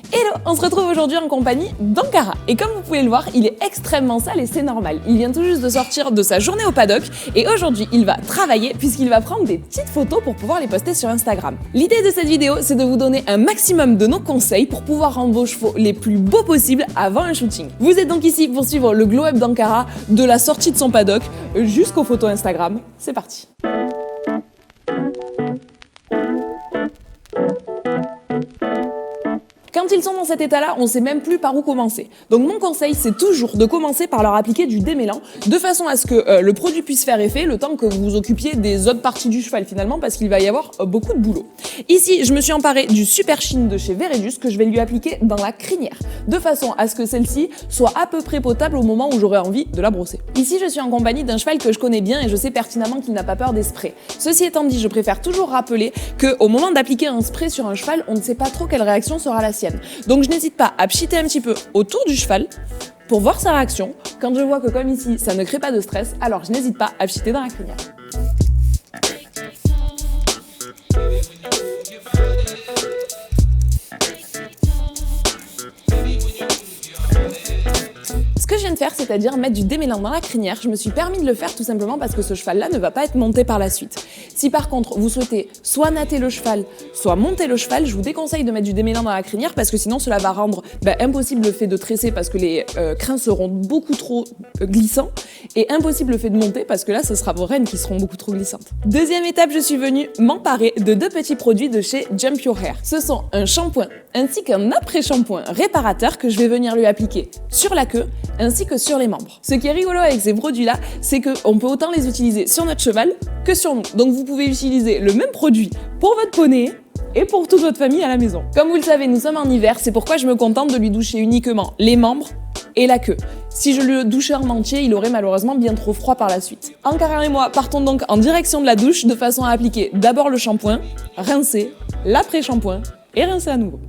Hello, on se retrouve aujourd'hui en compagnie d'Ankara. Et comme vous pouvez le voir, il est extrêmement sale et c'est normal. Il vient tout juste de sortir de sa journée au paddock et aujourd'hui il va travailler puisqu'il va prendre des petites photos pour pouvoir les poster sur Instagram. L'idée de cette vidéo, c'est de vous donner un maximum de nos conseils pour pouvoir rendre vos chevaux les plus beaux possibles avant un shooting. Vous êtes donc ici pour suivre le glow up d'Ankara de la sortie de son paddock jusqu'aux photos Instagram. C'est parti. Quand ils sont dans cet état-là, on ne sait même plus par où commencer. Donc mon conseil, c'est toujours de commencer par leur appliquer du démêlant, de façon à ce que le produit puisse faire effet le temps que vous vous occupiez des autres parties du cheval finalement, parce qu'il va y avoir beaucoup de boulot. Ici, je me suis emparée du Super Sheen de chez Veredus que je vais lui appliquer dans la crinière, de façon à ce que celle-ci soit à peu près potable au moment où j'aurai envie de la brosser. Ici, je suis en compagnie d'un cheval que je connais bien et je sais pertinemment qu'il n'a pas peur des sprays. Ceci étant dit, je préfère toujours rappeler qu'au moment d'appliquer un spray sur un cheval, on ne sait pas trop quelle réaction sera la sienne. Donc je n'hésite pas à pchiter un petit peu autour du cheval pour voir sa réaction. Quand je vois que comme ici, ça ne crée pas de stress, alors je n'hésite pas à pchiter dans la crinière. Ce que je viens de faire, c'est-à-dire mettre du démêlant dans la crinière, je me suis permis de le faire tout simplement parce que ce cheval-là ne va pas être monté par la suite. Si par contre vous souhaitez soit natter le cheval, soit monter le cheval, je vous déconseille de mettre du démêlant dans la crinière parce que sinon cela va rendre impossible le fait de tresser parce que les crins seront beaucoup trop glissants et impossible le fait de monter parce que là ce sera vos rênes qui seront beaucoup trop glissantes. Deuxième étape, je suis venue m'emparer de deux petits produits de chez Jump Your Hair. Ce sont un shampoing ainsi qu'un après-shampoing réparateur que je vais venir lui appliquer sur la queue ainsi que sur les membres. Ce qui est rigolo avec ces produits-là, c'est qu'on peut autant les utiliser sur notre cheval que sur nous. Donc vous pouvez utiliser le même produit pour votre poney et pour toute votre famille à la maison. Comme vous le savez, nous sommes en hiver, c'est pourquoi je me contente de lui doucher uniquement les membres et la queue. Si je le douchais en entier, il aurait malheureusement bien trop froid par la suite. Ankara et moi partons donc en direction de la douche de façon à appliquer d'abord le shampoing, rincer, l'après-shampoing et rincer à nouveau.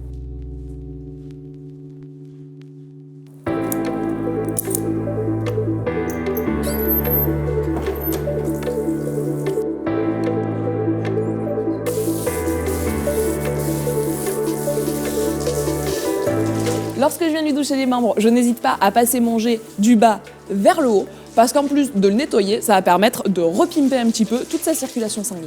Lorsque je viens lui doucher les membres, je n'hésite pas à passer mon jet du bas vers le haut, parce qu'en plus de le nettoyer, ça va permettre de repimper un petit peu toute sa circulation sanguine.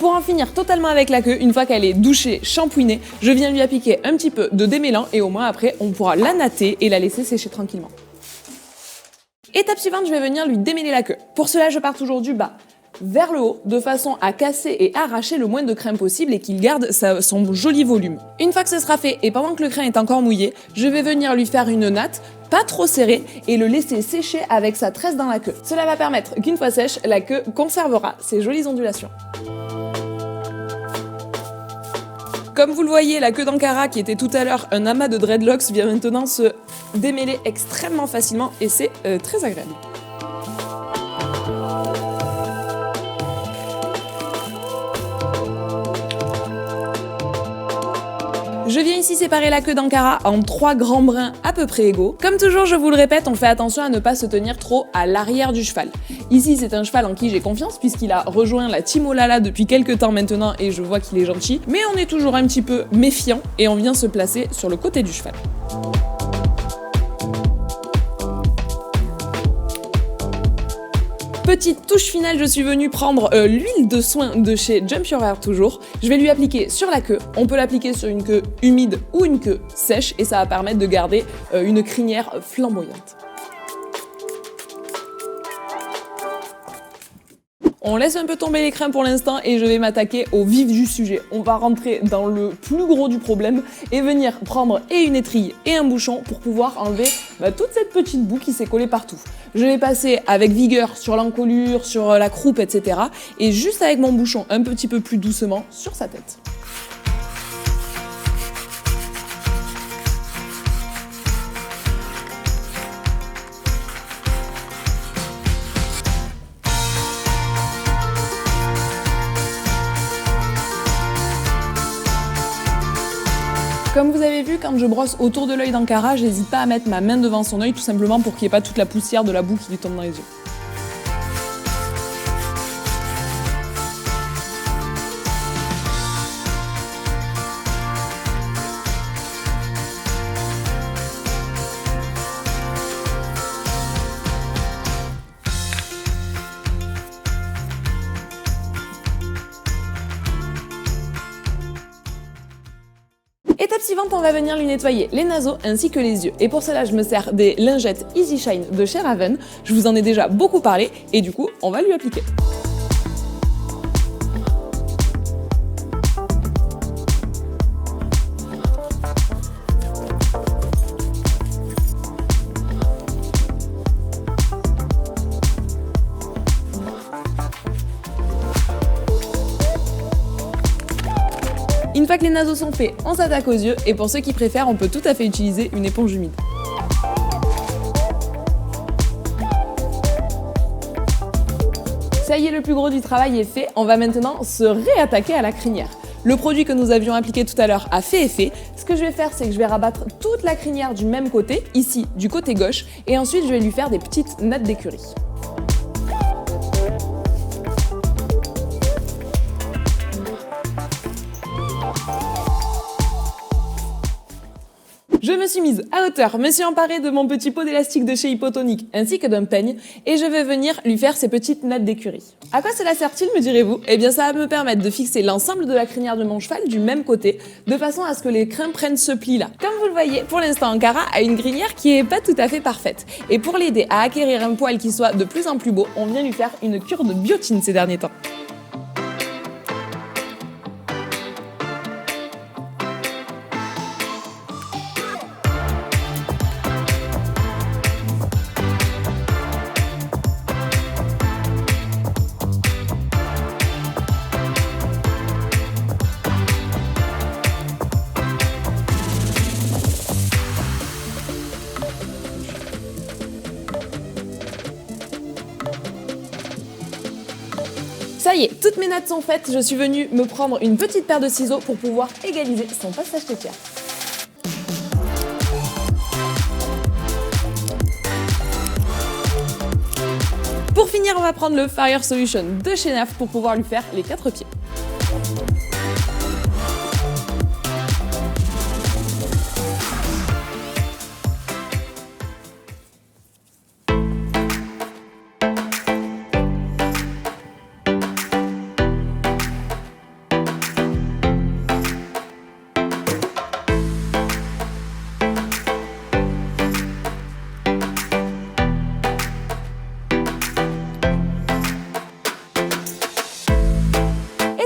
Pour en finir totalement avec la queue, une fois qu'elle est douchée, shampouinée, je viens lui appliquer un petit peu de démêlant et au moins après on pourra la natter et la laisser sécher tranquillement. Étape suivante, je vais venir lui démêler la queue. Pour cela, je pars toujours du bas vers le haut de façon à casser et arracher le moins de crin possible et qu'il garde son joli volume. Une fois que ce sera fait et pendant que le crin est encore mouillé, je vais venir lui faire une natte pas trop serrée et le laisser sécher avec sa tresse dans la queue. Cela va permettre qu'une fois sèche, la queue conservera ses jolies ondulations. Comme vous le voyez, la queue d'Ankara, qui était tout à l'heure un amas de dreadlocks, vient maintenant se démêler extrêmement facilement et c'est très agréable. Je viens ici séparer la queue d'Ankara en 3 grands brins à peu près égaux. Comme toujours, je vous le répète, on fait attention à ne pas se tenir trop à l'arrière du cheval. Ici, c'est un cheval en qui j'ai confiance puisqu'il a rejoint la Team Olala depuis quelques temps maintenant et je vois qu'il est gentil. Mais on est toujours un petit peu méfiant et on vient se placer sur le côté du cheval. Petite touche finale, je suis venue prendre l'huile de soin de chez Jump Your Hair toujours. Je vais lui appliquer sur la queue. On peut l'appliquer sur une queue humide ou une queue sèche et ça va permettre de garder une crinière flamboyante. On laisse un peu tomber les crins pour l'instant et je vais m'attaquer au vif du sujet. On va rentrer dans le plus gros du problème et venir prendre et une étrille et un bouchon pour pouvoir enlever toute cette petite boue qui s'est collée partout. Je vais passer avec vigueur sur l'encolure, sur la croupe, etc. et juste avec mon bouchon un petit peu plus doucement sur sa tête. Comme vous avez vu, quand je brosse autour de l'œil d'Ankara, j'hésite pas à mettre ma main devant son œil, tout simplement pour qu'il n'y ait pas toute la poussière de la boue qui lui tombe dans les yeux. Étape suivante, on va venir lui nettoyer les naseaux ainsi que les yeux. Et pour cela, je me sers des lingettes Easy Shine de chez Raven. Je vous en ai déjà beaucoup parlé et du coup, on va lui appliquer. Une fois que les naseaux sont faits, on s'attaque aux yeux et pour ceux qui préfèrent, on peut tout à fait utiliser une éponge humide. Ça y est, le plus gros du travail est fait, on va maintenant se réattaquer à la crinière. Le produit que nous avions appliqué tout à l'heure a fait effet. Ce que je vais faire, c'est que je vais rabattre toute la crinière du même côté, ici du côté gauche, et ensuite je vais lui faire des petites nattes d'écurie. Je me suis mise à hauteur, me suis emparée de mon petit pot d'élastique de chez Hypotonic ainsi que d'un peigne et je vais venir lui faire ces petites nattes d'écurie. À quoi cela sert-il, me direz-vous? Eh bien ça va me permettre de fixer l'ensemble de la crinière de mon cheval du même côté, de façon à ce que les crins prennent ce pli-là. Comme vous le voyez, pour l'instant Ankara a une crinière qui est pas tout à fait parfaite. Et pour l'aider à acquérir un poil qui soit de plus en plus beau, on vient lui faire une cure de biotine ces derniers temps. Ça y est, toutes mes nattes sont faites, je suis venue me prendre une petite paire de ciseaux pour pouvoir égaliser son passage tétière. Pour finir, on va prendre le Fire Solution de chez NAF pour pouvoir lui faire les 4 pieds.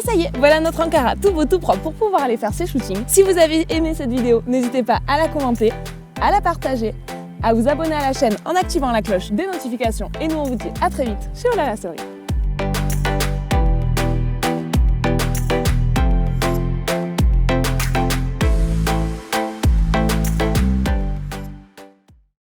Ça y est, voilà notre Ankara tout beau tout propre pour pouvoir aller faire ses shootings. Si vous avez aimé cette vidéo, n'hésitez pas à la commenter, à la partager, à vous abonner à la chaîne en activant la cloche des notifications et nous on vous dit à très vite chez Oh là là Story.